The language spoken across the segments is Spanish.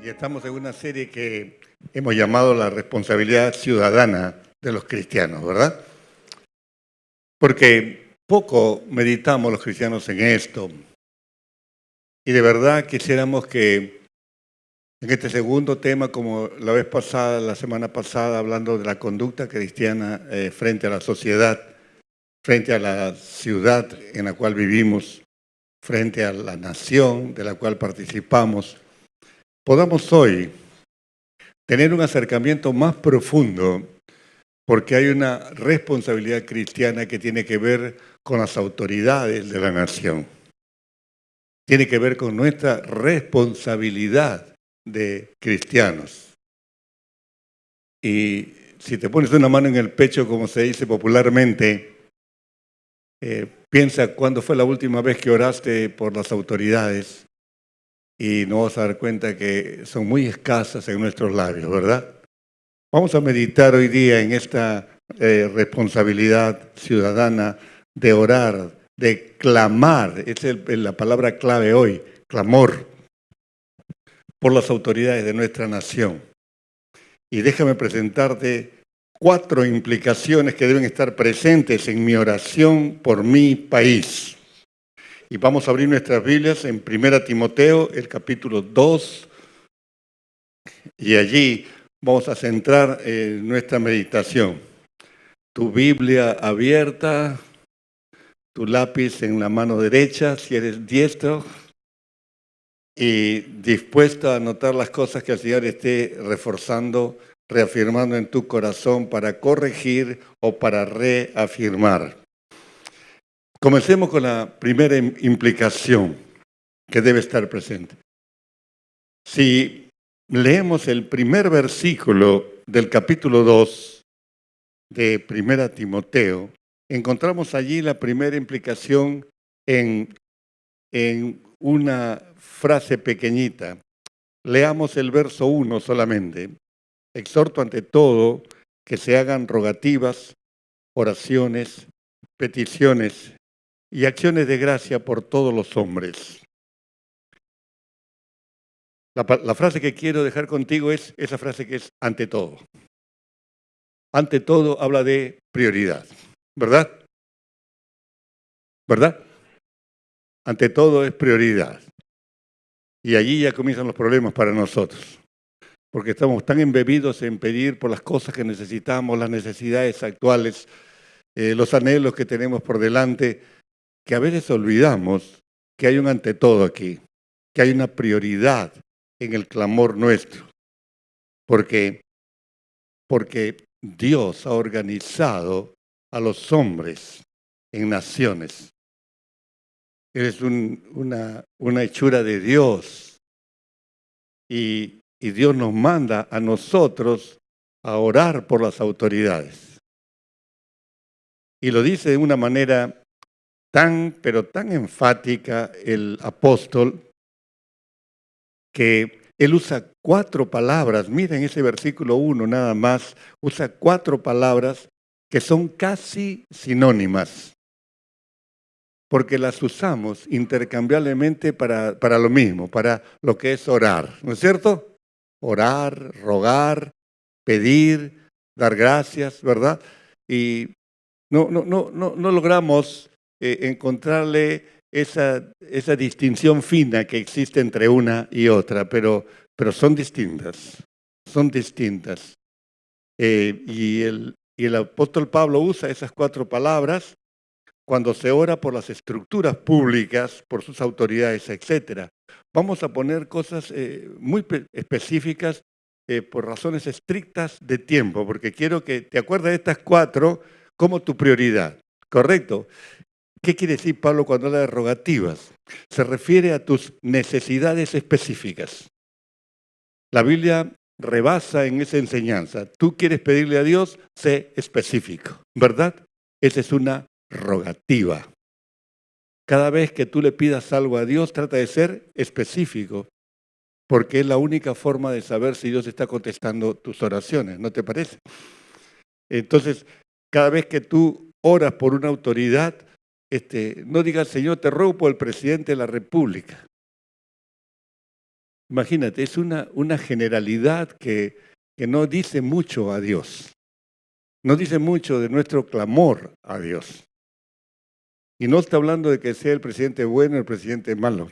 Y estamos en una serie que hemos llamado la responsabilidad ciudadana de los cristianos, ¿verdad? Porque poco meditamos los cristianos en esto. Y de verdad quisiéramos que en este segundo tema, como la vez pasada, la semana pasada, hablando de la conducta cristiana frente a la sociedad, frente a la ciudad en la cual vivimos, frente a la nación de la cual participamos, podamos hoy tener un acercamiento más profundo, porque hay una responsabilidad cristiana que tiene que ver con las autoridades de la nación. Tiene que ver con nuestra responsabilidad de cristianos. Y si te pones una mano en el pecho, como se dice popularmente, piensa cuándo fue la última vez que oraste por las autoridades y nos vas a dar cuenta que son muy escasas en nuestros labios, ¿verdad? Vamos a meditar hoy día en esta responsabilidad ciudadana de orar, de clamar. Esa es la palabra clave hoy, clamor, por las autoridades de nuestra nación. Y déjame presentarte 4 implicaciones que deben estar presentes en mi oración por mi país. Y vamos a abrir nuestras Biblias en 1 Timoteo, el capítulo 2, y allí vamos a centrar nuestra meditación. Tu Biblia abierta, tu lápiz en la mano derecha, si eres diestro, y dispuesto a anotar las cosas que el Señor esté reforzando, reafirmando en tu corazón para corregir o para reafirmar. Comencemos con la primera implicación que debe estar presente. Si leemos el primer versículo del capítulo 2 de 1 Timoteo, encontramos allí la primera implicación en una frase pequeñita. Leamos el verso 1 solamente. Exhorto ante todo que se hagan rogativas, oraciones, peticiones y acciones de gracia por todos los hombres. La frase que quiero dejar contigo es esa frase que es ante todo. Ante todo habla de prioridad, ¿verdad? ¿Verdad? Ante todo es prioridad. Y allí ya comienzan los problemas para nosotros, porque estamos tan embebidos en pedir por las cosas que necesitamos, las necesidades actuales, los anhelos que tenemos por delante, que a veces olvidamos que hay un ante todo aquí, que hay una prioridad en el clamor nuestro, porque Dios ha organizado a los hombres en naciones. Es una hechura de Dios y Dios nos manda a nosotros a orar por las autoridades. Y lo dice de una manera pero tan enfática el apóstol, que él usa 4 palabras. Miren ese versículo 1 nada más, usa 4 palabras que son casi sinónimas, porque las usamos intercambiablemente para lo mismo, para lo que es orar, ¿no es cierto? Orar, rogar, pedir, dar gracias, ¿verdad? Y no logramos encontrarle esa distinción fina que existe entre una y otra, pero son distintas, son distintas. Y el apóstol Pablo usa esas 4 palabras cuando se ora por las estructuras públicas, por sus autoridades, etc. Vamos a poner cosas muy específicas por razones estrictas de tiempo, porque quiero que te acuerdes de estas 4 como tu prioridad, ¿correcto? ¿Qué quiere decir Pablo cuando habla de rogativas? Se refiere a tus necesidades específicas. La Biblia rebasa en esa enseñanza. Tú quieres pedirle a Dios, sé específico, ¿verdad? Esa es una rogativa. Cada vez que tú le pidas algo a Dios, trata de ser específico, porque es la única forma de saber si Dios está contestando tus oraciones, ¿no te parece? Entonces, cada vez que tú oras por una autoridad, no digas, Señor, te ruego por el presidente de la República. Imagínate, es una generalidad que no dice mucho a Dios. No dice mucho de nuestro clamor a Dios. Y no está hablando de que sea el presidente bueno o el presidente malo.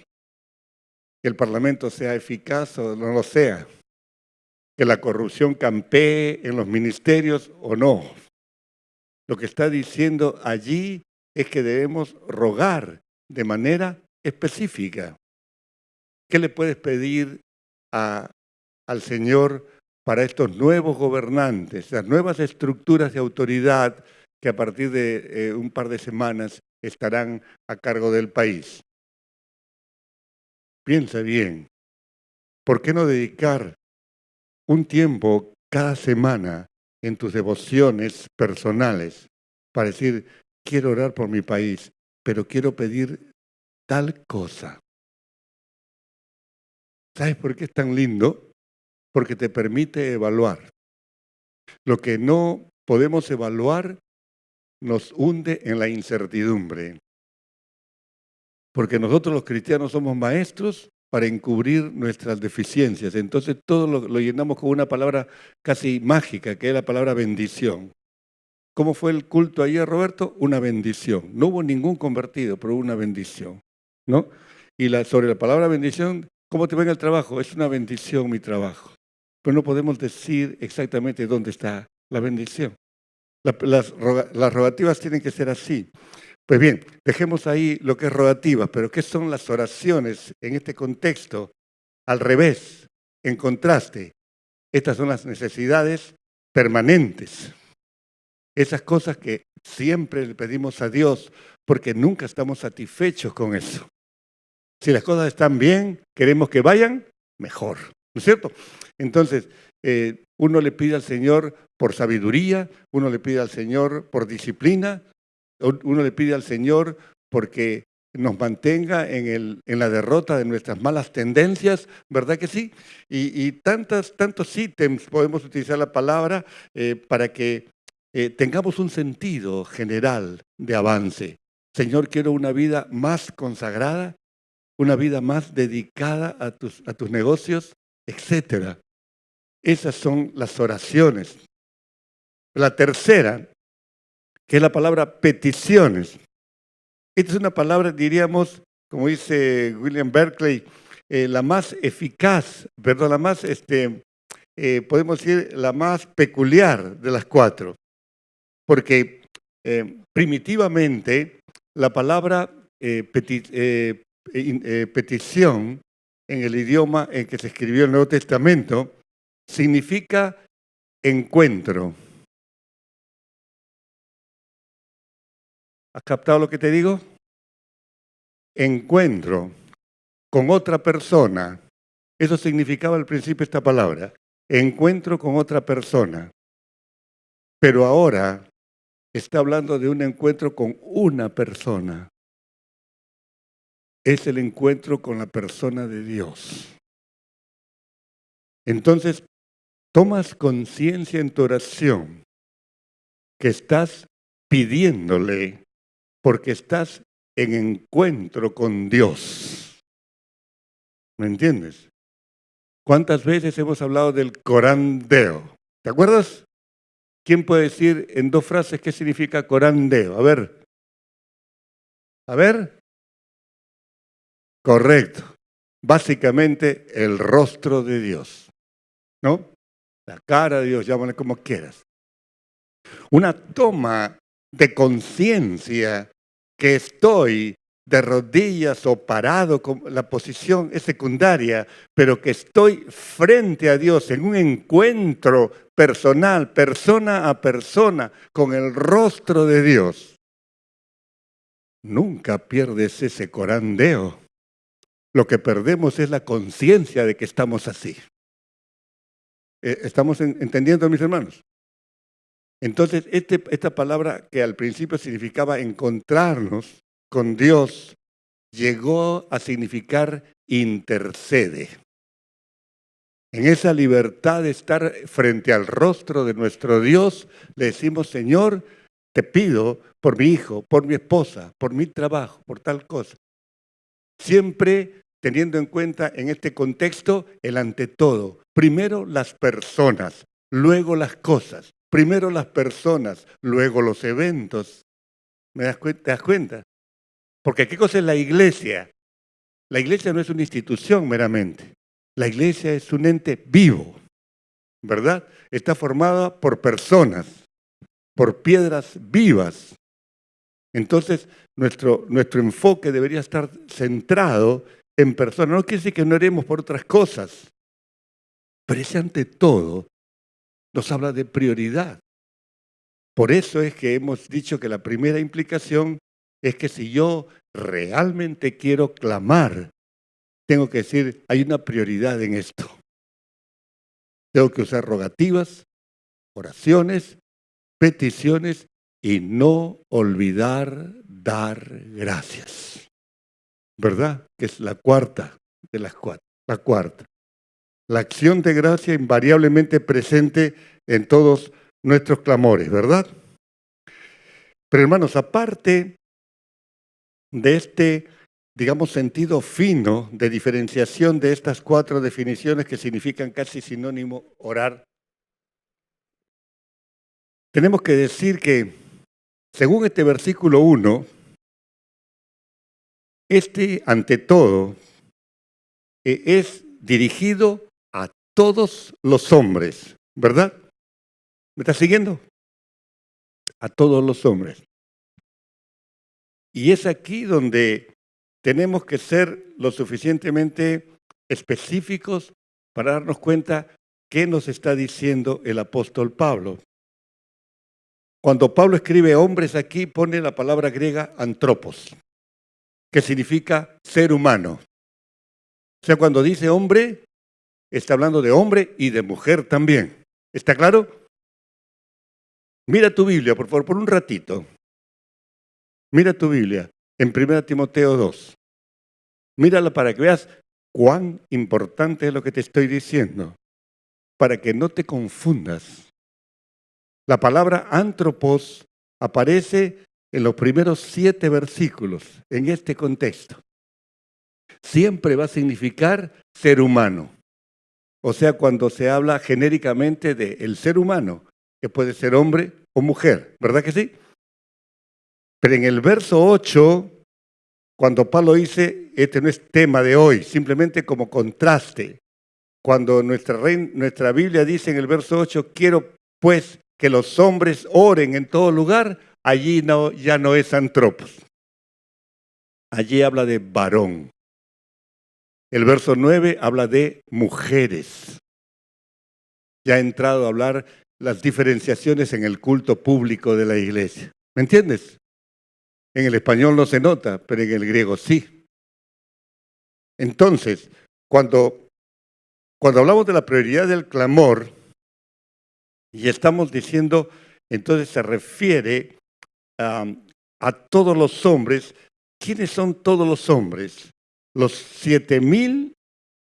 Que el parlamento sea eficaz o no lo sea. Que la corrupción campee en los ministerios o no. Lo que está diciendo allí es que debemos rogar de manera específica. ¿Qué le puedes pedir al Señor para estos nuevos gobernantes, las nuevas estructuras de autoridad que a partir de un par de semanas estarán a cargo del país? Piensa bien, ¿por qué no dedicar un tiempo cada semana en tus devociones personales para decir, quiero orar por mi país, pero quiero pedir tal cosa? ¿Sabes por qué es tan lindo? Porque te permite evaluar. Lo que no podemos evaluar nos hunde en la incertidumbre. Porque nosotros los cristianos somos maestros para encubrir nuestras deficiencias. Entonces todo lo llenamos con una palabra casi mágica, que es la palabra bendición. ¿Cómo fue el culto ayer, Roberto? Una bendición. No hubo ningún convertido, pero hubo una bendición, ¿no? Y sobre la palabra bendición, ¿cómo te va en el trabajo? Es una bendición mi trabajo. Pero no podemos decir exactamente dónde está la bendición. Las rogativas tienen que ser así. Pues bien, dejemos ahí lo que es rogativa, pero ¿qué son las oraciones en este contexto? Al revés, en contraste, estas son las necesidades permanentes. Esas cosas que siempre le pedimos a Dios porque nunca estamos satisfechos con eso. Si las cosas están bien, queremos que vayan mejor, ¿no es cierto? Entonces, uno le pide al Señor por sabiduría, uno le pide al Señor por disciplina, uno le pide al Señor porque nos mantenga en la derrota de nuestras malas tendencias, ¿verdad que sí? Y tantos ítems podemos utilizar la palabra para que tengamos un sentido general de avance. Señor, quiero una vida más consagrada, una vida más dedicada a tus negocios, etcétera. Esas son las oraciones. La tercera, que es la palabra peticiones. Esta es una palabra, diríamos, como dice William Berkeley, la más eficaz, perdón, la más, podemos decir, la más peculiar de las cuatro. Porque primitivamente la palabra petición en el idioma en que se escribió el Nuevo Testamento significa encuentro. ¿Has captado lo que te digo? Encuentro con otra persona. Eso significaba al principio esta palabra. Encuentro con otra persona. Pero ahora está hablando de un encuentro con una persona. Es el encuentro con la persona de Dios. Entonces, tomas conciencia en tu oración que estás pidiéndole porque estás en encuentro con Dios. ¿Me entiendes? ¿Cuántas veces hemos hablado del Corán Deo? ¿Te acuerdas? ¿Quién puede decir en 2 frases qué significa Corán Deo? A ver. A ver. Correcto. Básicamente el rostro de Dios, ¿no? La cara de Dios, llámale como quieras. Una toma de conciencia que estoy de rodillas o parado, la posición es secundaria, pero que estoy frente a Dios en un encuentro personal, persona a persona, con el rostro de Dios. Nunca pierdes ese Corán Deo. Lo que perdemos es la conciencia de que estamos así. ¿Estamos entendiendo, mis hermanos? Entonces, esta palabra que al principio significaba encontrarnos con Dios, llegó a significar intercede. En esa libertad de estar frente al rostro de nuestro Dios, le decimos, Señor, te pido por mi hijo, por mi esposa, por mi trabajo, por tal cosa. Siempre teniendo en cuenta en este contexto el ante todo. Primero las personas, luego las cosas. Primero las personas, luego los eventos. ¿Te das cuenta? Porque ¿qué cosa es la iglesia? La iglesia no es una institución meramente. La iglesia es un ente vivo, ¿verdad? Está formada por personas, por piedras vivas. Entonces, nuestro enfoque debería estar centrado en personas. No quiere decir que no oremos por otras cosas, pero ese ante todo nos habla de prioridad. Por eso es que hemos dicho que la primera implicación es que si yo realmente quiero clamar, tengo que decir, hay una prioridad en esto. Tengo que usar rogativas, oraciones, peticiones y no olvidar dar gracias. ¿Verdad? Que es la cuarta de las cuatro. La cuarta. La acción de gracia invariablemente presente en todos nuestros clamores, ¿verdad? Pero hermanos, aparte de este, digamos, sentido fino de diferenciación de estas cuatro definiciones que significan casi sinónimo orar, tenemos que decir que, según este versículo 1, este, ante todo, es dirigido a todos los hombres, ¿verdad? ¿Me estás siguiendo? A todos los hombres. Y es aquí donde tenemos que ser lo suficientemente específicos para darnos cuenta qué nos está diciendo el apóstol Pablo. Cuando Pablo escribe hombres aquí, pone la palabra griega antropos, que significa ser humano. O sea, cuando dice hombre, está hablando de hombre y de mujer también. ¿Está claro? Mira tu Biblia, por favor, por un ratito. Mira tu Biblia en 1 Timoteo 2. Mírala para que veas cuán importante es lo que te estoy diciendo, para que no te confundas. La palabra antropos aparece en los primeros 7 versículos en este contexto. Siempre va a significar ser humano. O sea, cuando se habla genéricamente del ser humano, que puede ser hombre o mujer, ¿verdad que sí? Pero en el verso 8, cuando Pablo dice, este no es tema de hoy, simplemente como contraste. Cuando nuestra Biblia dice en el verso 8, quiero pues que los hombres oren en todo lugar, allí ya no es antropos. Allí habla de varón. El verso 9 habla de mujeres. Ya ha entrado a hablar las diferenciaciones en el culto público de la iglesia. ¿Me entiendes? En el español no se nota, pero en el griego sí. Entonces, cuando hablamos de la prioridad del clamor, y estamos diciendo, entonces se refiere a todos los hombres. ¿Quiénes son todos los hombres? Los 7.000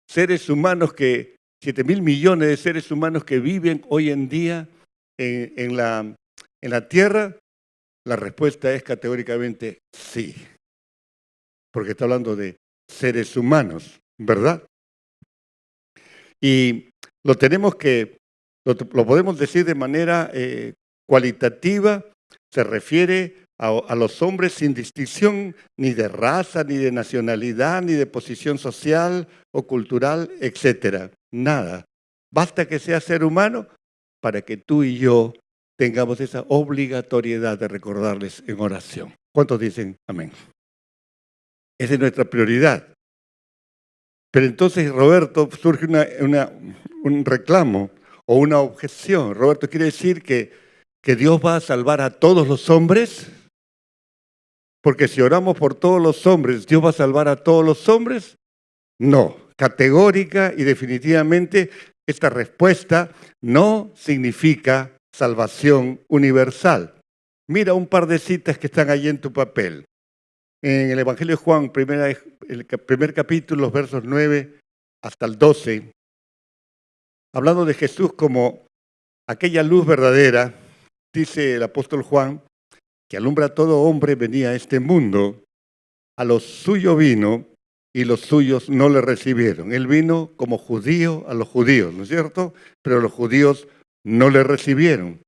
seres humanos 7.000 millones de seres humanos que viven hoy en día en la tierra. La respuesta es categóricamente sí, porque está hablando de seres humanos, ¿verdad? Y lo podemos decir de manera cualitativa, se refiere a los hombres sin distinción ni de raza, ni de nacionalidad, ni de posición social o cultural, etcétera. Nada. Basta que sea ser humano para que tú y yo tengamos esa obligatoriedad de recordarles en oración. ¿Cuántos dicen amén? Esa es nuestra prioridad. Pero entonces, Roberto, surge un reclamo o una objeción. Roberto, ¿quiere decir que Dios va a salvar a todos los hombres? Porque si oramos por todos los hombres, ¿Dios va a salvar a todos los hombres? No, categórica y definitivamente esta respuesta no significa salvación universal. Mira un par de citas que están allí en tu papel. En el Evangelio de Juan, el primer capítulo, los versos 9 hasta el 12, hablando de Jesús como aquella luz verdadera, dice el apóstol Juan, que alumbra a todo hombre, venía a este mundo, a lo suyo vino, y los suyos no le recibieron. Él vino como judío a los judíos, ¿no es cierto? Pero los judíos no le recibieron.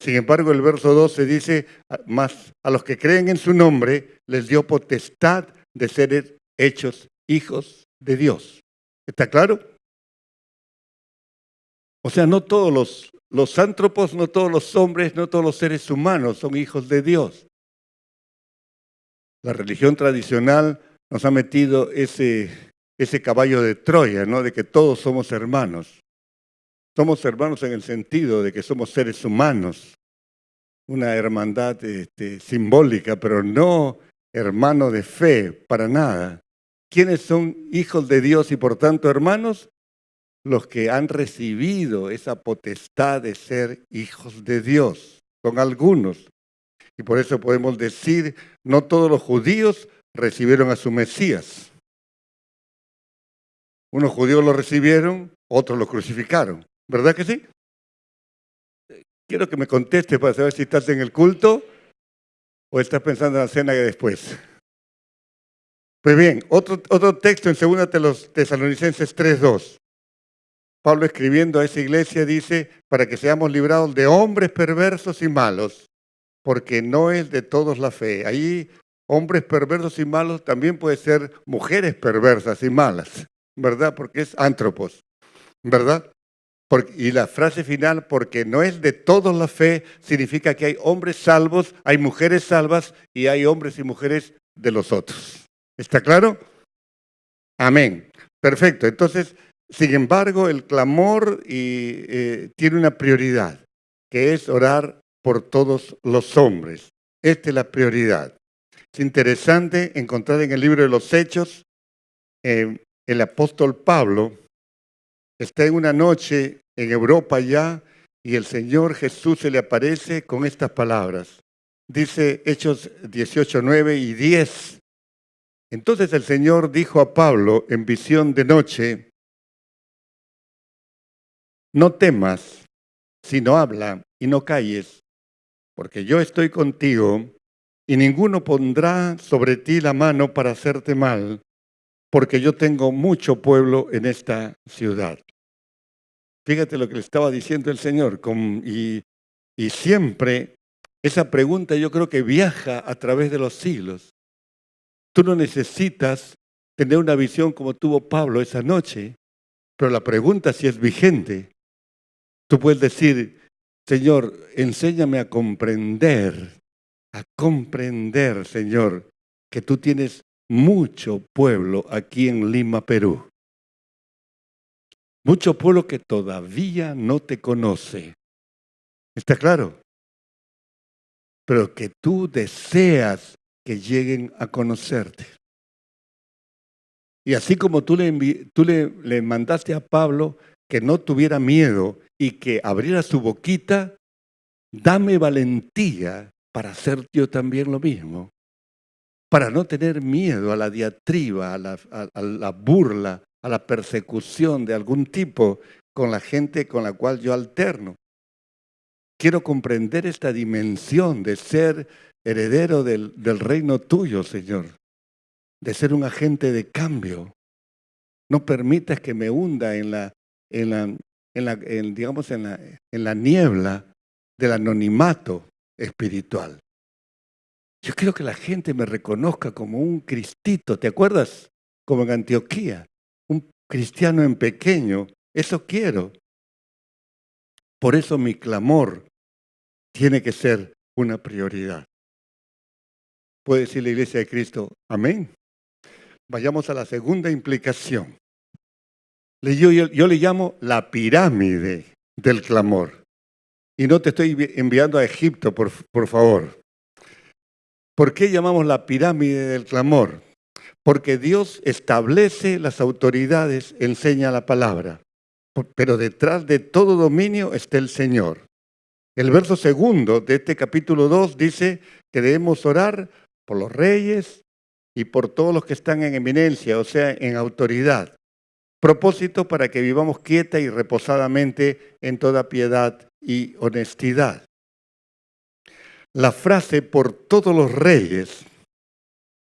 Sin embargo, el verso 12 dice, más a los que creen en su nombre les dio potestad de ser hechos hijos de Dios. ¿Está claro? O sea, no todos los sántropos, no todos los hombres, no todos los seres humanos son hijos de Dios. La religión tradicional nos ha metido ese caballo de Troya, ¿no? De que todos somos hermanos. Somos hermanos en el sentido de que somos seres humanos, una hermandad simbólica, pero no hermano de fe, para nada. ¿Quiénes son hijos de Dios y por tanto hermanos? Los que han recibido esa potestad de ser hijos de Dios. Son algunos. Y por eso podemos decir, no todos los judíos recibieron a su Mesías. Unos judíos lo recibieron, otros lo crucificaron. ¿Verdad que sí? Quiero que me contestes para saber si estás en el culto o estás pensando en la cena de después. Pues bien, otro texto en 2 Tesalonicenses 3:2. Pablo escribiendo a esa iglesia dice, para que seamos librados de hombres perversos y malos, porque no es de todos la fe. Ahí hombres perversos y malos también puede ser mujeres perversas y malas, ¿verdad? Porque es antropos, ¿verdad? Y la frase final, porque no es de todos la fe, significa que hay hombres salvos, hay mujeres salvas y hay hombres y mujeres de los otros. ¿Está claro? Amén. Perfecto. Entonces, sin embargo, el clamor tiene una prioridad, que es orar por todos los hombres. Esta es la prioridad. Es interesante encontrar en el libro de los Hechos, el apóstol Pablo está en una noche en Europa ya y el Señor Jesús se le aparece con estas palabras. Dice Hechos 18, 9 y 10. Entonces el Señor dijo a Pablo en visión de noche, no temas, sino habla y no calles, porque yo estoy contigo y ninguno pondrá sobre ti la mano para hacerte mal, porque yo tengo mucho pueblo en esta ciudad. Fíjate lo que le estaba diciendo el Señor, y siempre esa pregunta yo creo que viaja a través de los siglos. Tú no necesitas tener una visión como tuvo Pablo esa noche, pero la pregunta si es vigente. Tú puedes decir, Señor, enséñame a comprender, Señor, que tú tienes mucho pueblo aquí en Lima, Perú. Mucho pueblo que todavía no te conoce. ¿Está claro? Pero que tú deseas que lleguen a conocerte. Y así como tú le mandaste a Pablo que no tuviera miedo y que abriera su boquita, dame valentía para hacer yo también lo mismo. Para no tener miedo a la diatriba, a la burla, a la persecución de algún tipo con la gente con la cual yo alterno. Quiero comprender esta dimensión de ser heredero del reino tuyo, Señor, de ser un agente de cambio. No permitas que me hunda en la niebla del anonimato espiritual. Yo quiero que la gente me reconozca como un cristito, ¿te acuerdas? Como en Antioquía, un cristiano en pequeño. Eso quiero. Por eso mi clamor tiene que ser una prioridad. ¿Puede decir la Iglesia de Cristo, amén? Vayamos a la segunda implicación. Yo le llamo la pirámide del clamor. Y no te estoy enviando a Egipto, por favor. ¿Por qué llamamos la pirámide del clamor? Porque Dios establece las autoridades, enseña la palabra. Pero detrás de todo dominio está el Señor. El verso 2 de este capítulo 2 dice que debemos orar por los reyes y por todos los que están en eminencia, o sea, en autoridad. Propósito para que vivamos quieta y reposadamente en toda piedad y honestidad. La frase por todos los reyes,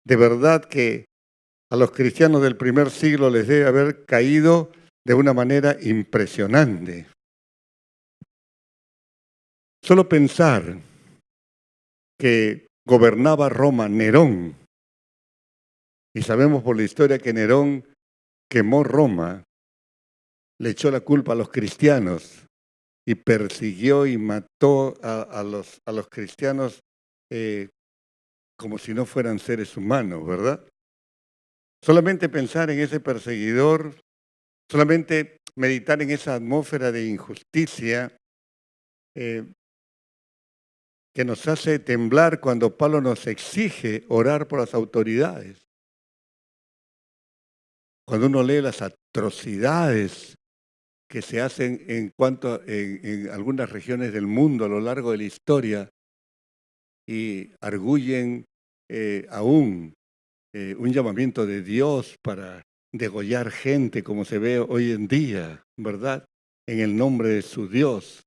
de verdad que A los cristianos del primer siglo les debe haber caído de una manera impresionante. Solo pensar que gobernaba Roma Nerón, y sabemos por la historia que Nerón quemó Roma, le echó la culpa a los cristianos y persiguió y mató a los cristianos eh, como si no fueran seres humanos, ¿verdad? Solamente pensar en ese perseguidor, solamente meditar en esa atmósfera de injusticia eh, que nos hace temblar cuando Pablo nos exige orar por las autoridades. Cuando uno lee las atrocidades que se hacen en algunas regiones del mundo a lo largo de la historia y arguyen aún un llamamiento de Dios para degollar gente como se ve hoy en día, ¿verdad? En el nombre de su Dios.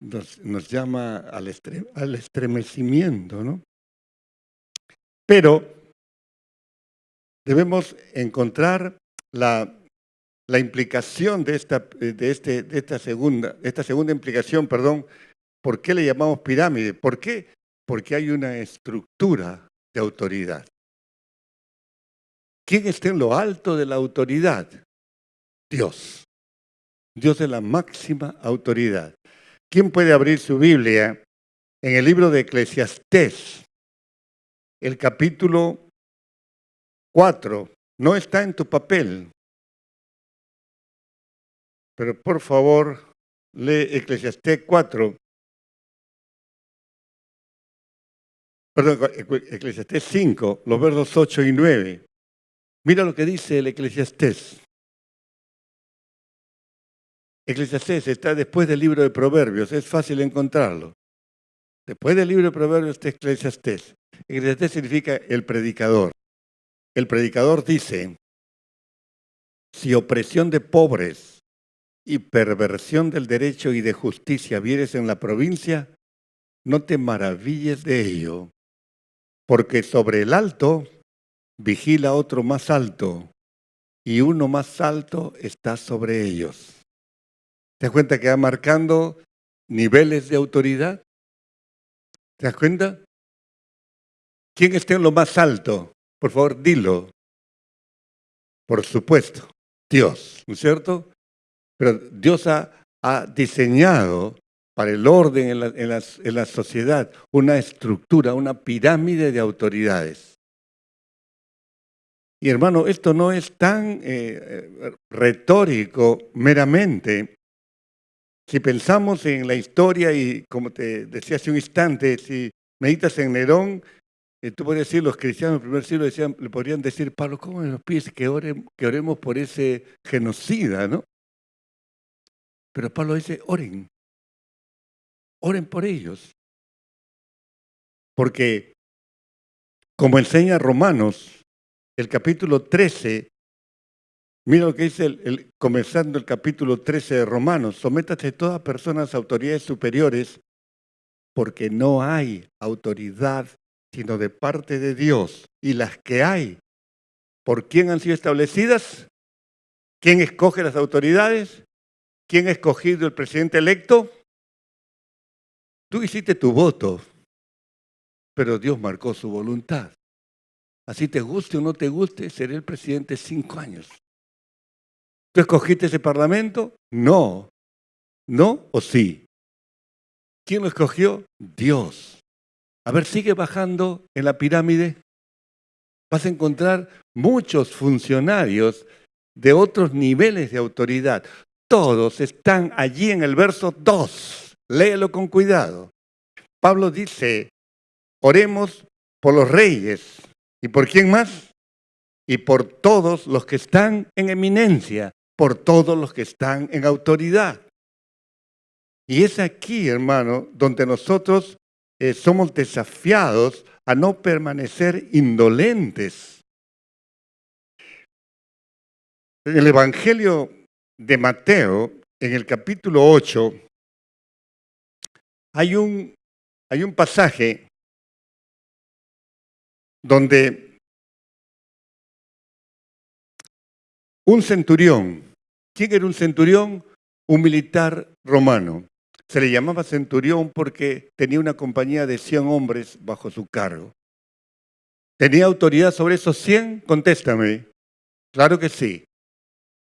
Nos llama al estremecimiento, ¿no? Pero debemos encontrar la implicación de esta segunda implicación, perdón. ¿Por qué le llamamos pirámide? ¿Por qué? Porque hay una estructura de autoridad. ¿Quién está en lo alto de la autoridad? Dios. Dios es la máxima autoridad. ¿Quién puede abrir su Biblia en el libro de Eclesiastés? El capítulo 4. No está en tu papel, pero por favor, lee Eclesiastés 4. Perdón, Eclesiastés 5, los versos 8 y 9. Mira lo que dice el Eclesiastés. Eclesiastés está después del libro de Proverbios, es fácil encontrarlo. Después del libro de Proverbios está Eclesiastés. Eclesiastés significa el predicador. El predicador dice, si opresión de pobres y perversión del derecho y de justicia vieres en la provincia, no te maravilles de ello, porque sobre el alto vigila otro más alto, y uno más alto está sobre ellos. ¿Te das cuenta que va marcando niveles de autoridad? ¿Te das cuenta? ¿Quién está en lo más alto? Por favor, dilo. Por supuesto, Dios, ¿no es cierto? Pero Dios ha diseñado para el orden en la sociedad una estructura, una pirámide de autoridades. Y hermano, esto no es tan retórico meramente. Si pensamos en la historia y como te decía hace un instante, si meditas en Nerón, tú podrías decir, los cristianos del primer siglo le podrían decir, Pablo, ¿cómo nos pides que oremos por ese genocida, no? Pero Pablo dice, oren por ellos. Porque, como enseña Romanos, el capítulo 13, mira lo que dice comenzando el capítulo 13 de Romanos, sométate toda personas a autoridades superiores, porque no hay autoridad sino de parte de Dios. Y las que hay, ¿por quién han sido establecidas? ¿Quién escoge las autoridades? ¿Quién ha escogido el presidente electo? Tú hiciste tu voto, pero Dios marcó su voluntad. Así te guste o no te guste, seré el presidente 5 años. ¿Tú escogiste ese parlamento? No. ¿No o sí? ¿Quién lo escogió? Dios. A ver, sigue bajando en la pirámide. Vas a encontrar muchos funcionarios de otros niveles de autoridad. Todos están allí en el verso 2. Léelo con cuidado. Pablo dice, oremos por los reyes. ¿Y por quién más? Y por todos los que están en eminencia, por todos los que están en autoridad. Y es aquí, hermano, donde nosotros somos desafiados a no permanecer indolentes. En el Evangelio de Mateo, en el capítulo 8, hay un pasaje donde Un centurión. ¿Quién era un centurión? Un militar romano. Se le llamaba centurión porque tenía una compañía de 100 hombres bajo su cargo. ¿Tenía autoridad sobre esos 100? Contéstame. Claro que sí.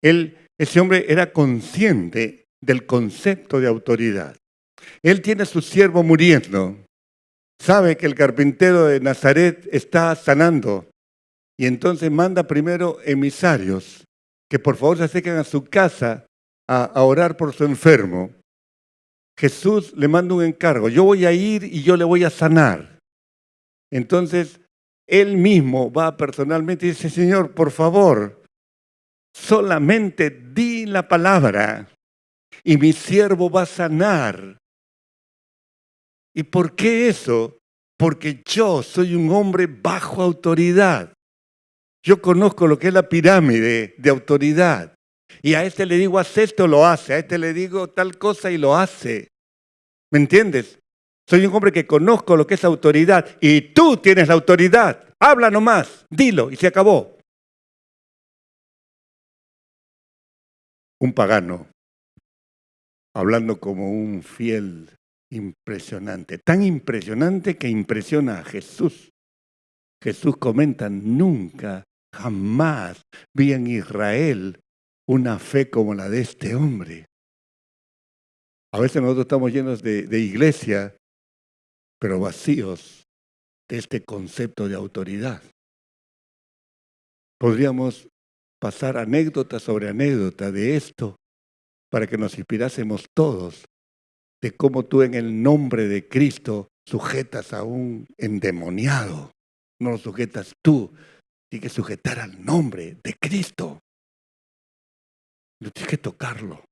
Ese hombre era consciente del concepto de autoridad. Él tiene a su siervo muriendo. Sabe que el carpintero de Nazaret está sanando. Y entonces manda primero emisarios que por favor se acerquen a su casa a orar por su enfermo. Jesús le manda un encargo. Yo voy a ir y yo le voy a sanar. Entonces, él mismo va personalmente y dice, Señor, por favor, solamente di la palabra y mi siervo va a sanar. ¿Y por qué eso? Porque yo soy un hombre bajo autoridad. Yo conozco lo que es la pirámide de autoridad. Y a este le digo, haz esto, lo hace. A este le digo tal cosa y lo hace. ¿Me entiendes? Soy un hombre que conozco lo que es autoridad. Y tú tienes la autoridad. Habla nomás, dilo y se acabó. Un pagano, hablando como un fiel impresionante. Tan impresionante que impresiona a Jesús. Jesús comenta, nunca, jamás vi en Israel una fe como la de este hombre. A veces nosotros estamos llenos de iglesia, pero vacíos de este concepto de autoridad. Podríamos pasar anécdota sobre anécdota de esto para que nos inspirásemos todos de cómo tú en el nombre de Cristo sujetas a un endemoniado. No lo sujetas tú, tienes que sujetar al nombre de Cristo. No tienes que tocarlo.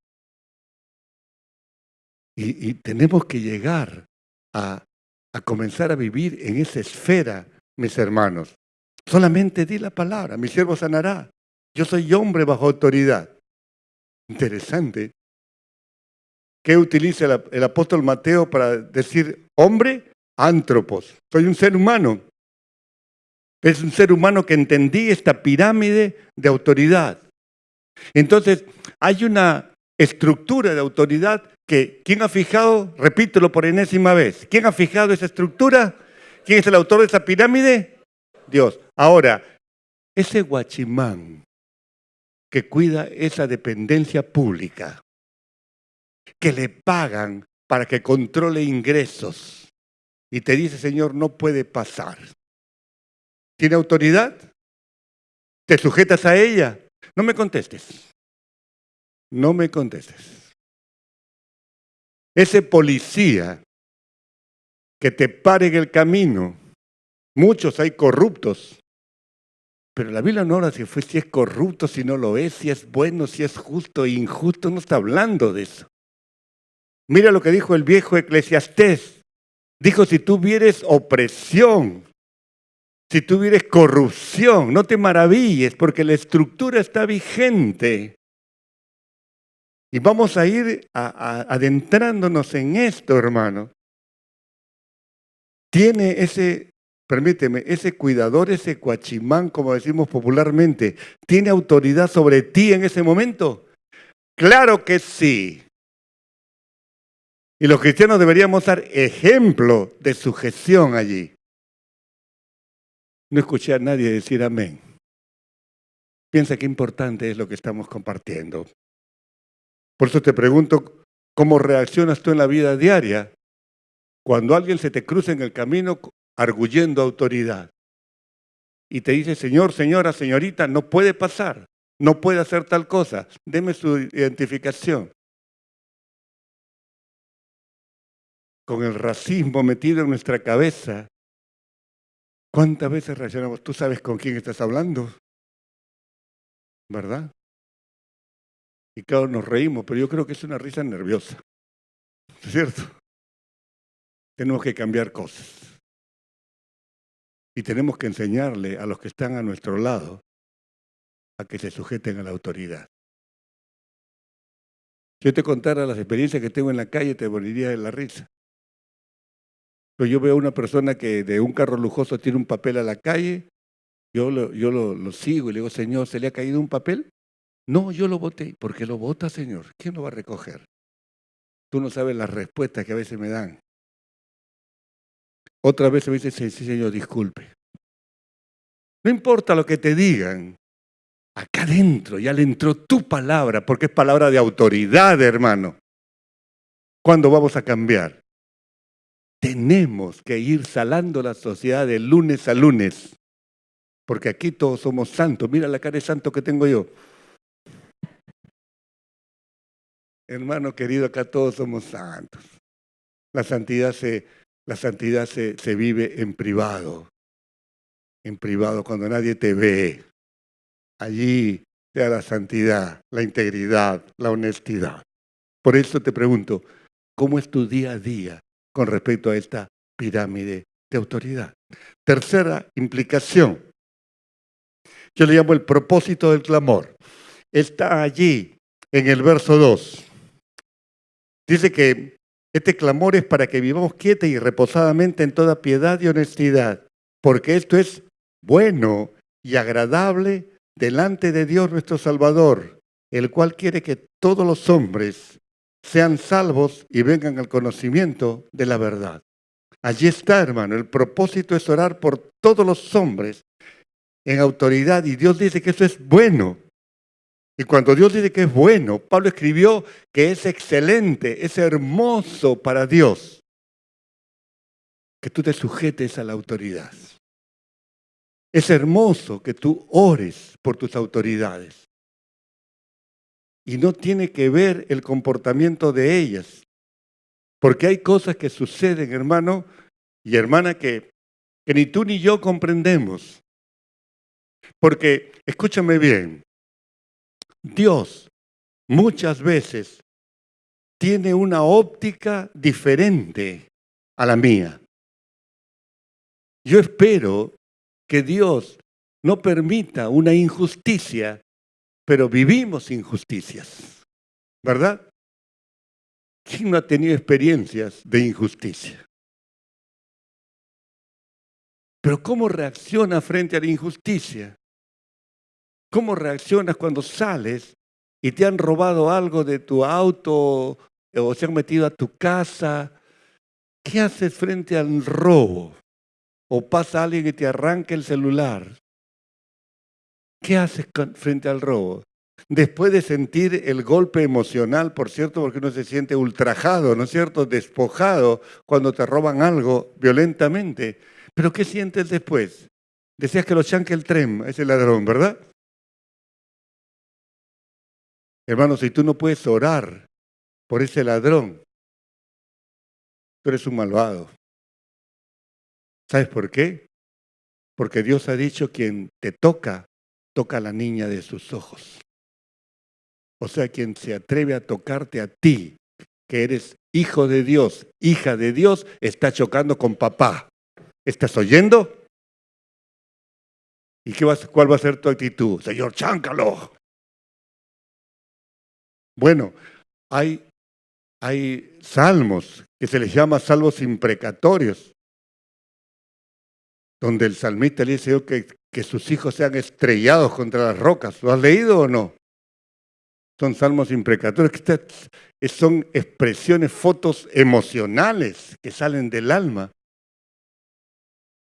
Y tenemos que llegar a comenzar a vivir en esa esfera, mis hermanos. Solamente di la palabra, mi siervo sanará. Yo soy hombre bajo autoridad. Interesante. ¿Qué utiliza el apóstol Mateo para decir hombre? Antropos. Soy un ser humano. Es un ser humano que entendí esta pirámide de autoridad. Entonces, hay una estructura de autoridad que, ¿quién ha fijado? Repítelo por enésima vez. ¿Quién ha fijado esa estructura? ¿Quién es el autor de esa pirámide? Dios. Ahora, ese guachimán que cuida esa dependencia pública, que le pagan para que controle ingresos y te dice, Señor, no puede pasar. ¿Tiene autoridad? ¿Te sujetas a ella? No me contestes. No me contestes. Ese policía que te pare en el camino, muchos hay corruptos, pero la Biblia no habla si es corrupto, si no lo es, si es bueno, si es justo e injusto, no está hablando de eso. Mira lo que dijo el viejo Eclesiastés. Dijo, si tú vieres opresión, si tú vieres corrupción, no te maravilles porque la estructura está vigente. Y vamos a ir adentrándonos en esto, hermano. Tiene ese, permíteme, ese cuidador, ese cuachimán, como decimos popularmente, ¿tiene autoridad sobre ti en ese momento? Claro que sí. Y los cristianos deberíamos dar ejemplo de sujeción allí. No escuché a nadie decir amén. Piensa qué importante es lo que estamos compartiendo. Por eso te pregunto, ¿cómo reaccionas tú en la vida diaria cuando alguien se te cruza en el camino arguyendo autoridad? Y te dice, señor, señora, señorita, no puede pasar, no puede hacer tal cosa. Deme su identificación. Con el racismo metido en nuestra cabeza, ¿cuántas veces reaccionamos? Tú sabes con quién estás hablando, ¿verdad? Y claro, nos reímos, pero yo creo que es una risa nerviosa, ¿cierto? Tenemos que cambiar cosas. Y tenemos que enseñarle a los que están a nuestro lado a que se sujeten a la autoridad. Si yo te contara las experiencias que tengo en la calle, te moriría de la risa. Pero yo veo a una persona que de un carro lujoso tira un papel a la calle, yo lo sigo y le digo, Señor, ¿se le ha caído un papel? No, yo lo boté. ¿Por qué lo bota, Señor? ¿Quién lo va a recoger? Tú no sabes las respuestas que a veces me dan. Otra vez me dice, sí, sí, Señor, disculpe. No importa lo que te digan. Acá adentro ya le entró tu palabra, porque es palabra de autoridad, hermano. ¿Cuándo vamos a cambiar? Tenemos que ir salando la sociedad de lunes a lunes, porque aquí todos somos santos. Mira la cara de santo que tengo yo. Hermano querido, acá todos somos santos. La santidad se vive en privado, cuando nadie te ve. Allí sea la santidad, la integridad, la honestidad. Por eso te pregunto, ¿cómo es tu día a día con respecto a esta pirámide de autoridad? Tercera implicación, yo le llamo el propósito del clamor. Está allí en el verso 2. Dice que este clamor es para que vivamos quieta y reposadamente en toda piedad y honestidad, porque esto es bueno y agradable delante de Dios nuestro Salvador, el cual quiere que todos los hombres sean salvos y vengan al conocimiento de la verdad. Allí está, hermano, el propósito es orar por todos los hombres en autoridad y Dios dice que eso es bueno. Y cuando Dios dice que es bueno, Pablo escribió que es excelente, es hermoso para Dios que tú te sujetes a la autoridad. Es hermoso que tú ores por tus autoridades. Y no tiene que ver el comportamiento de ellas. Porque hay cosas que suceden, hermano y hermana, que ni tú ni yo comprendemos. Porque, escúchame bien, Dios muchas veces tiene una óptica diferente a la mía. Yo espero que Dios no permita una injusticia, pero vivimos injusticias, ¿verdad? ¿Quién no ha tenido experiencias de injusticia? Pero ¿cómo reacciona frente a la injusticia? ¿Cómo reaccionas cuando sales y te han robado algo de tu auto o se han metido a tu casa? ¿Qué haces frente al robo? O pasa alguien que te arranca el celular. ¿Qué haces frente al robo? Después de sentir el golpe emocional, por cierto, porque uno se siente ultrajado, ¿no es cierto? Despojado cuando te roban algo violentamente. ¿Pero qué sientes después? Decías que lo chanque el tren, ese ladrón, ¿verdad? Hermano, si tú no puedes orar por ese ladrón, tú eres un malvado. ¿Sabes por qué? Porque Dios ha dicho, quien te toca, toca a la niña de sus ojos. O sea, quien se atreve a tocarte a ti, que eres hijo de Dios, hija de Dios, está chocando con papá. ¿Estás oyendo? ¿Y cuál va a ser tu actitud? Señor, cháncalo. Bueno, hay salmos que se les llama salmos imprecatorios, donde el salmista le dice que sus hijos sean estrellados contra las rocas. ¿Lo has leído o no? Son salmos imprecatorios, que son expresiones, fotos emocionales que salen del alma.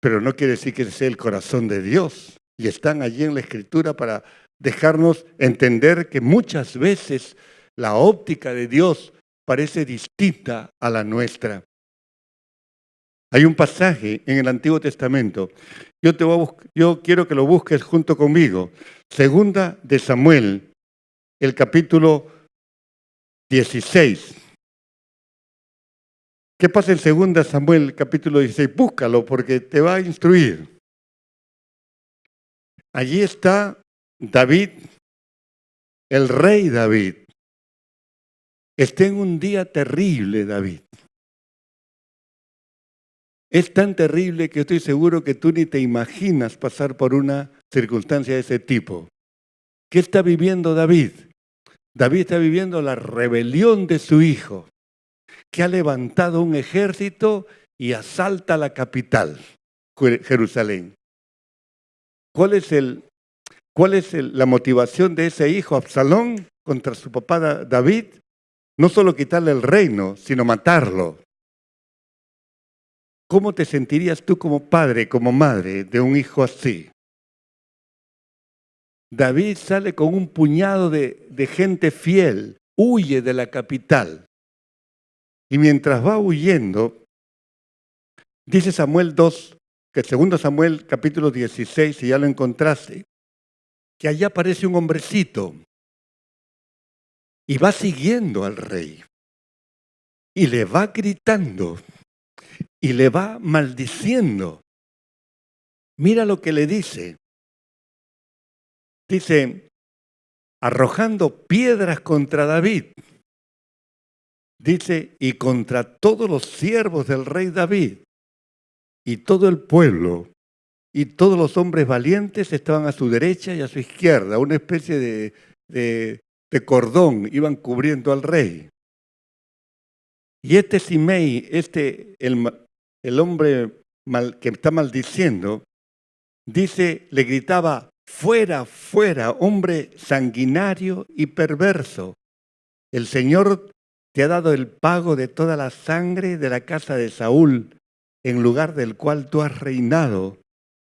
Pero no quiere decir que sea el corazón de Dios. Y están allí en la Escritura para dejarnos entender que muchas veces la óptica de Dios parece distinta a la nuestra. Hay un pasaje en el Antiguo Testamento. Yo quiero que lo busques junto conmigo. Segunda de Samuel, el capítulo 16. ¿Qué pasa en segunda Samuel, capítulo 16? Búscalo porque te va a instruir. Allí está David, el rey David. Está en un día terrible, David. Es tan terrible que estoy seguro que tú ni te imaginas pasar por una circunstancia de ese tipo. ¿Qué está viviendo David? David está viviendo la rebelión de su hijo, que ha levantado un ejército y asalta la capital, Jerusalén. ¿Cuál ¿Cuál es la motivación de ese hijo Absalón contra su papá David? No solo quitarle el reino, sino matarlo. ¿Cómo te sentirías tú como padre, como madre de un hijo así? David sale con un puñado de gente fiel, huye de la capital. Y mientras va huyendo, dice Samuel 2, que segundo Samuel capítulo 16, si ya lo encontraste, que allá aparece un hombrecito y va siguiendo al rey y le va gritando y le va maldiciendo. Mira lo que le dice. Dice, arrojando piedras contra David. Dice, y contra todos los siervos del rey David. Y todo el pueblo y todos los hombres valientes estaban a su derecha y a su izquierda. Una especie de cordón iban cubriendo al rey. Y este Simei, el hombre que está maldiciendo, dice, le gritaba, fuera, fuera, hombre sanguinario y perverso. El Señor te ha dado el pago de toda la sangre de la casa de Saúl, en lugar del cual tú has reinado.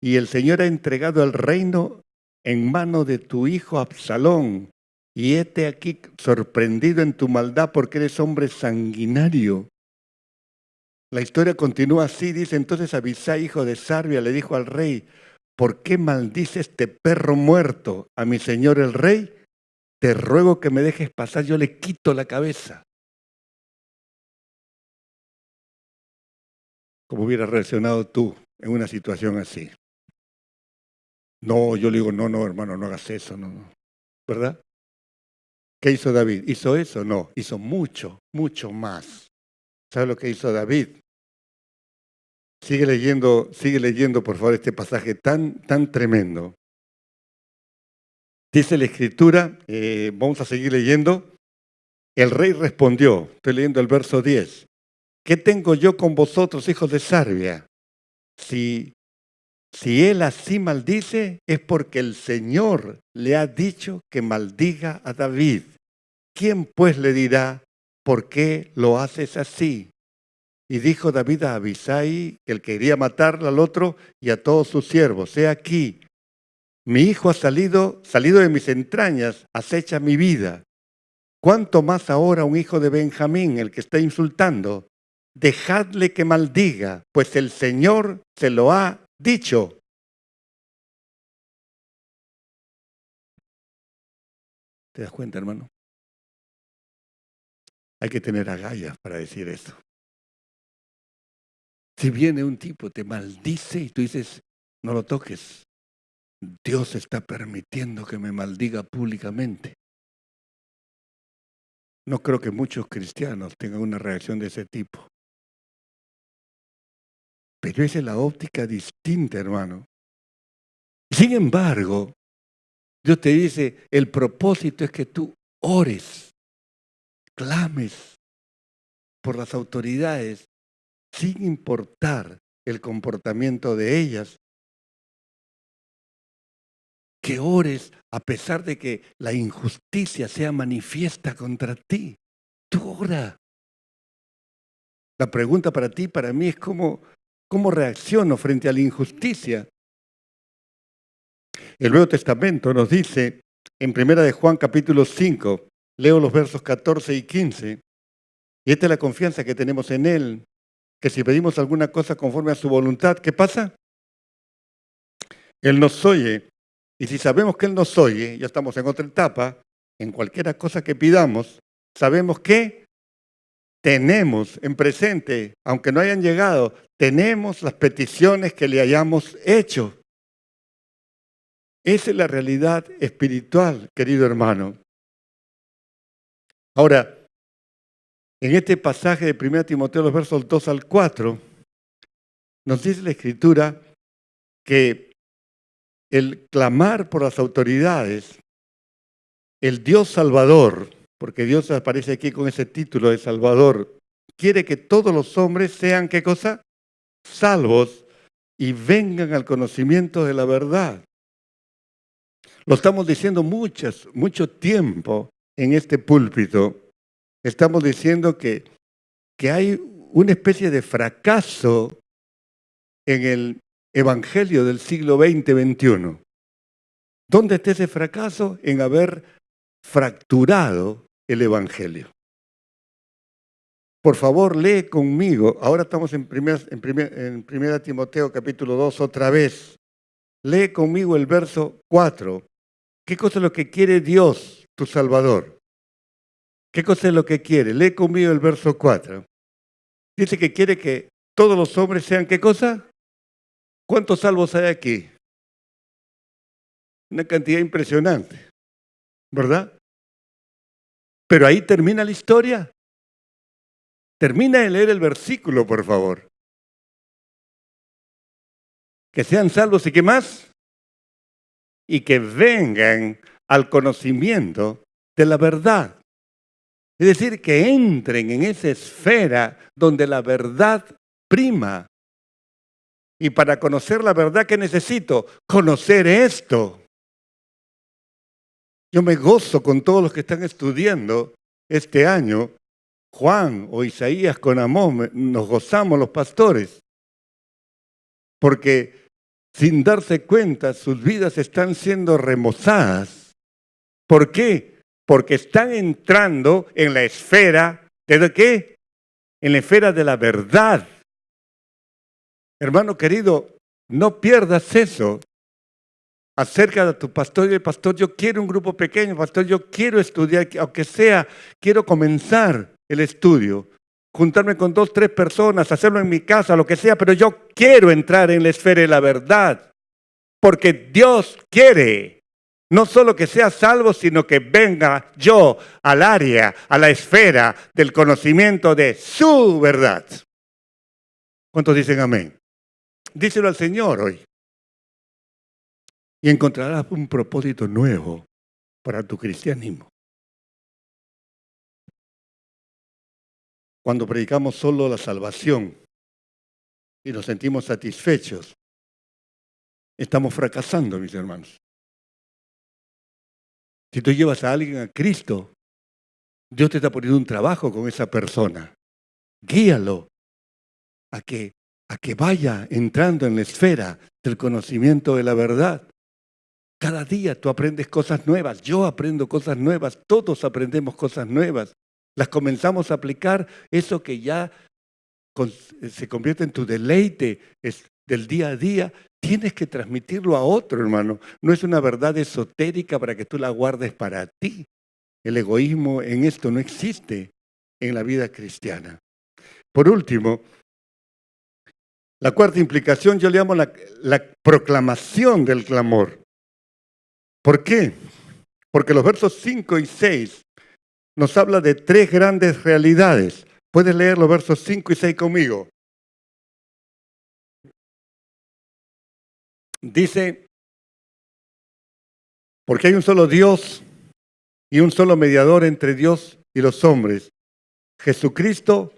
Y el Señor ha entregado el reino en mano de tu hijo Absalón. Y hete aquí sorprendido en tu maldad porque eres hombre sanguinario. La historia continúa así, dice, entonces Abisai, hijo de Sarbia, le dijo al rey, ¿por qué maldice este perro muerto a mi señor el rey? Te ruego que me dejes pasar, yo le quito la cabeza. ¿Cómo hubieras reaccionado tú en una situación así? No, yo le digo, no, hermano, no hagas eso, no. ¿Verdad? ¿Qué hizo David? ¿Hizo eso? No, hizo mucho, mucho más. ¿Sabe lo que hizo David? Sigue leyendo, por favor, este pasaje tan tremendo. Dice la Escritura, vamos a seguir leyendo. El rey respondió, estoy leyendo el verso 10. ¿Qué tengo yo con vosotros, hijos de Sarbia? Si él así maldice, es porque el Señor le ha dicho que maldiga a David. ¿Quién pues le dirá, por qué lo haces así? Y dijo David a Abisai, que él quería matar al otro, y a todos sus siervos, he aquí, mi hijo ha salido de mis entrañas, acecha mi vida. ¿Cuánto más ahora un hijo de Benjamín, el que está insultando? Dejadle que maldiga, pues el Señor se lo ha dicho. ¿Te das cuenta, hermano? Hay que tener agallas para decir eso. Si viene un tipo, te maldice y tú dices, no lo toques. Dios está permitiendo que me maldiga públicamente. No creo que muchos cristianos tengan una reacción de ese tipo. Pero esa es la óptica distinta, hermano. Sin embargo, Dios te dice, el propósito es que tú ores, clames por las autoridades, sin importar el comportamiento de ellas. Que ores a pesar de que la injusticia sea manifiesta contra ti. Tú ora. La pregunta para ti, para mí, es cómo reacciono frente a la injusticia. El Nuevo Testamento nos dice, en 1 de Juan capítulo 5, leo los versos 14 y 15, y esta es la confianza que tenemos en Él, que si pedimos alguna cosa conforme a su voluntad, ¿qué pasa? Él nos oye, y si sabemos que Él nos oye, ya estamos en otra etapa, en cualquier cosa que pidamos, sabemos que tenemos en presente, aunque no hayan llegado, tenemos las peticiones que le hayamos hecho. Esa es la realidad espiritual, querido hermano. Ahora, en este pasaje de 1 Timoteo, los versos 2 al 4, nos dice la Escritura que el clamar por las autoridades, el Dios Salvador, porque Dios aparece aquí con ese título de Salvador, quiere que todos los hombres sean, ¿qué cosa? Salvos y vengan al conocimiento de la verdad. Lo estamos diciendo mucho tiempo en este púlpito. Estamos diciendo que hay una especie de fracaso en el evangelio del siglo XX-XXI. ¿Dónde está ese fracaso? En haber fracturado el evangelio. Por favor, lee conmigo. Ahora estamos en primera Timoteo capítulo 2 otra vez. Lee conmigo el verso 4. ¿Qué cosa es lo que quiere Dios, tu Salvador? ¿Qué cosa es lo que quiere? Lee conmigo el verso 4. Dice que quiere que todos los hombres sean, ¿qué cosa? ¿Cuántos salvos hay aquí? Una cantidad impresionante, ¿verdad? Pero ahí termina la historia. Termina de leer el versículo, por favor. Que sean salvos y ¿qué más? Y que vengan al conocimiento de la verdad. Es decir, que entren en esa esfera donde la verdad prima. Y para conocer la verdad, ¿qué necesito? Conocer esto. Yo me gozo con todos los que están estudiando este año. Juan o Isaías con Amós, nos gozamos los pastores. Porque sin darse cuenta, sus vidas están siendo remozadas. ¿Por qué? Porque están entrando en la esfera ¿de qué? En la esfera de la verdad. Hermano querido, no pierdas eso. Acerca de tu pastor y el pastor, yo quiero un grupo pequeño, pastor, yo quiero estudiar, aunque sea, quiero comenzar el estudio, juntarme con 2, 3 personas, hacerlo en mi casa, lo que sea, pero yo quiero entrar en la esfera de la verdad, porque Dios quiere, no solo que sea salvo, sino que venga yo al área, a la esfera del conocimiento de su verdad. ¿Cuántos dicen amén? Díselo al Señor hoy. Y encontrarás un propósito nuevo para tu cristianismo. Cuando predicamos solo la salvación y nos sentimos satisfechos, estamos fracasando, mis hermanos. Si tú llevas a alguien a Cristo, Dios te está poniendo un trabajo con esa persona. Guíalo a que vaya entrando en la esfera del conocimiento de la verdad. Cada día tú aprendes cosas nuevas, yo aprendo cosas nuevas, todos aprendemos cosas nuevas. Las comenzamos a aplicar, eso que ya se convierte en tu deleite del día a día, tienes que transmitirlo a otro, hermano. No es una verdad esotérica para que tú la guardes para ti. El egoísmo en esto no existe en la vida cristiana. Por último, la cuarta implicación yo le llamo la proclamación del clamor. ¿Por qué? Porque los versos 5 y 6 nos habla de 3 grandes realidades. ¿Puedes leer los versos 5 y 6 conmigo? Dice, porque hay un solo Dios y un solo mediador entre Dios y los hombres, Jesucristo,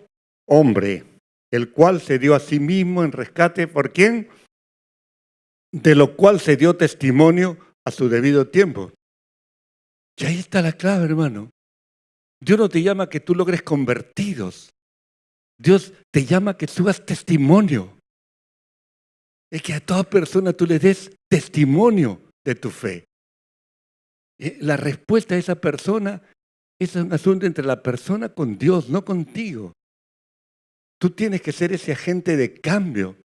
hombre, el cual se dio a sí mismo en rescate, ¿por quién? De lo cual se dio testimonio a su debido tiempo. Y ahí está la clave, hermano. Dios no te llama a que tú logres convertidos. Dios te llama a que subas testimonio. Es que a toda persona tú le des testimonio de tu fe. La respuesta a esa persona es un asunto entre la persona con Dios, no contigo. Tú tienes que ser ese agente de cambio.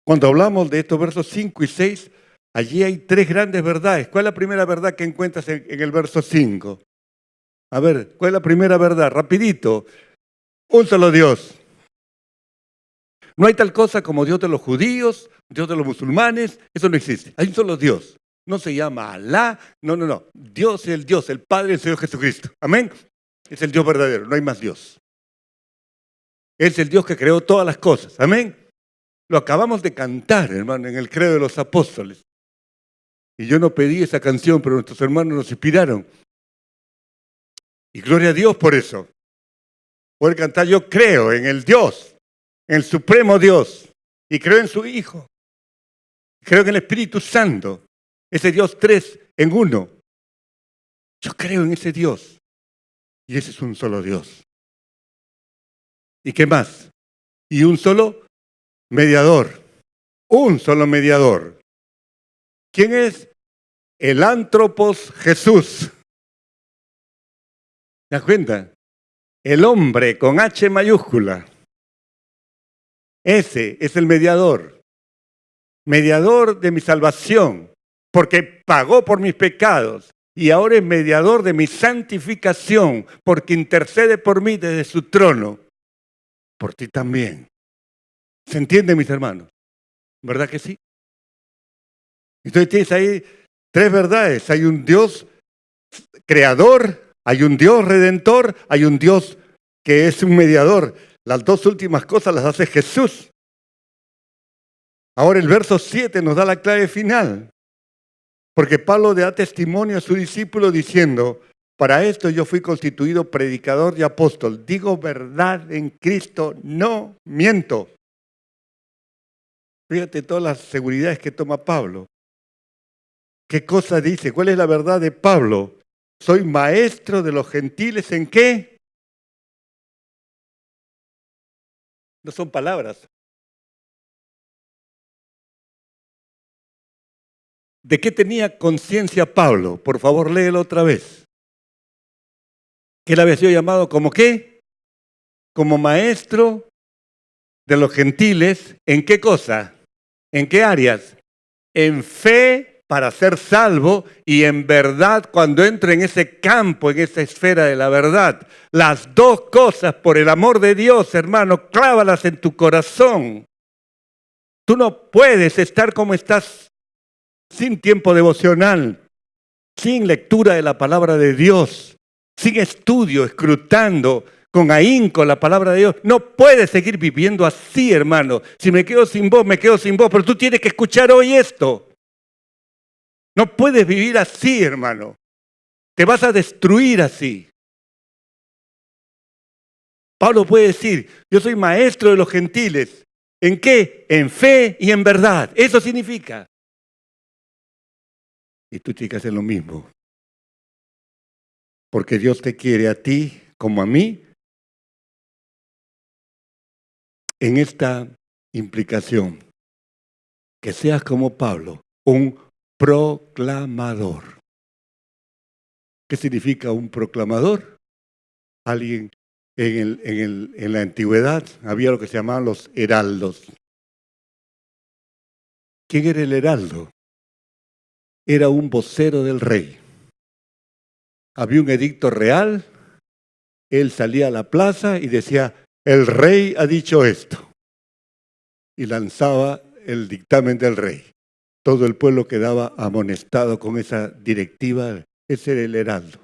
Cuando hablamos de estos versos 5 y 6, allí hay 3 grandes verdades. ¿Cuál es la primera verdad que encuentras en el verso 5? A ver, ¿cuál es la primera verdad? Rapidito. Un solo Dios. No hay tal cosa como Dios de los judíos, Dios de los musulmanes, eso no existe. Hay un solo Dios. No se llama Alá, no. Dios es el Dios, el Padre del Señor Jesucristo. Amén. Es el Dios verdadero, no hay más Dios. Es el Dios que creó todas las cosas. Amén. Lo acabamos de cantar, hermano, en el credo de los apóstoles. Y yo no pedí esa canción, pero nuestros hermanos nos inspiraron. Y gloria a Dios por eso. Poder cantar, yo creo en el Dios, en el supremo Dios. Y creo en su Hijo. Creo en el Espíritu Santo. Ese Dios 3 en 1. Yo creo en ese Dios. Y ese es un solo Dios. ¿Y qué más? Y un solo mediador. Un solo mediador. ¿Quién es? El Antropos Jesús. ¿Te das cuenta? El hombre con H mayúscula. Ese es el mediador. Mediador de mi salvación. Porque pagó por mis pecados. Y ahora es mediador de mi santificación. Porque intercede por mí desde su trono. Por ti también. ¿Se entiende, mis hermanos? ¿Verdad que sí? Entonces tienes ahí 3 verdades. Hay un Dios creador, hay un Dios redentor, hay un Dios que es un mediador. Las 2 últimas cosas las hace Jesús. Ahora el verso 7 nos da la clave final. Porque Pablo da testimonio a su discípulo diciendo, para esto yo fui constituido predicador y apóstol. Digo verdad en Cristo, no miento. Fíjate todas las seguridades que toma Pablo. ¿Qué cosa dice? ¿Cuál es la verdad de Pablo? Soy maestro de los gentiles, ¿en qué? No son palabras. ¿De qué tenía conciencia Pablo? Por favor, léelo otra vez. Que él había sido llamado como qué? Como maestro de los gentiles. ¿En qué cosa? ¿En qué áreas? En fe para ser salvo y en verdad cuando entre en ese campo, en esa esfera de la verdad. Las 2 cosas, por el amor de Dios, hermano, clávalas en tu corazón. Tú no puedes estar como estás sin tiempo devocional, sin lectura de la palabra de Dios, sin estudio, escrutando con ahínco la palabra de Dios. No puedes seguir viviendo así, hermano. Si me quedo sin voz, me quedo sin voz, pero tú tienes que escuchar hoy esto. No puedes vivir así, hermano. Te vas a destruir así. Pablo puede decir, yo soy maestro de los gentiles. ¿En qué? En fe y en verdad. Eso significa. Y tú tienes que hacer lo mismo. Porque Dios te quiere a ti como a mí en esta implicación. Que seas como Pablo, un proclamador. ¿Qué significa un proclamador? Alguien en la antigüedad había lo que se llamaban los heraldos. ¿Quién era el heraldo? Era un vocero del rey. Había un edicto real, él salía a la plaza y decía, el rey ha dicho esto. Y lanzaba el dictamen del rey. Todo el pueblo quedaba amonestado con esa directiva. Ese era el heraldo.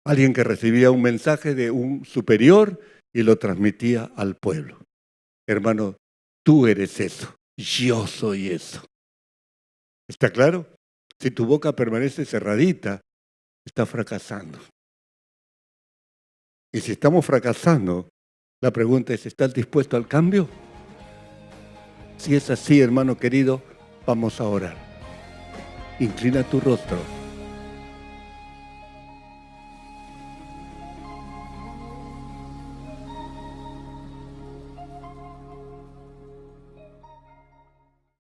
Alguien que recibía un mensaje de un superior y lo transmitía al pueblo. Hermano, tú eres eso. Yo soy eso. ¿Está claro? Si tu boca permanece cerradita, estás fracasando. Y si estamos fracasando, la pregunta es, ¿estás dispuesto al cambio? Si es así, hermano querido, vamos a orar. Inclina tu rostro.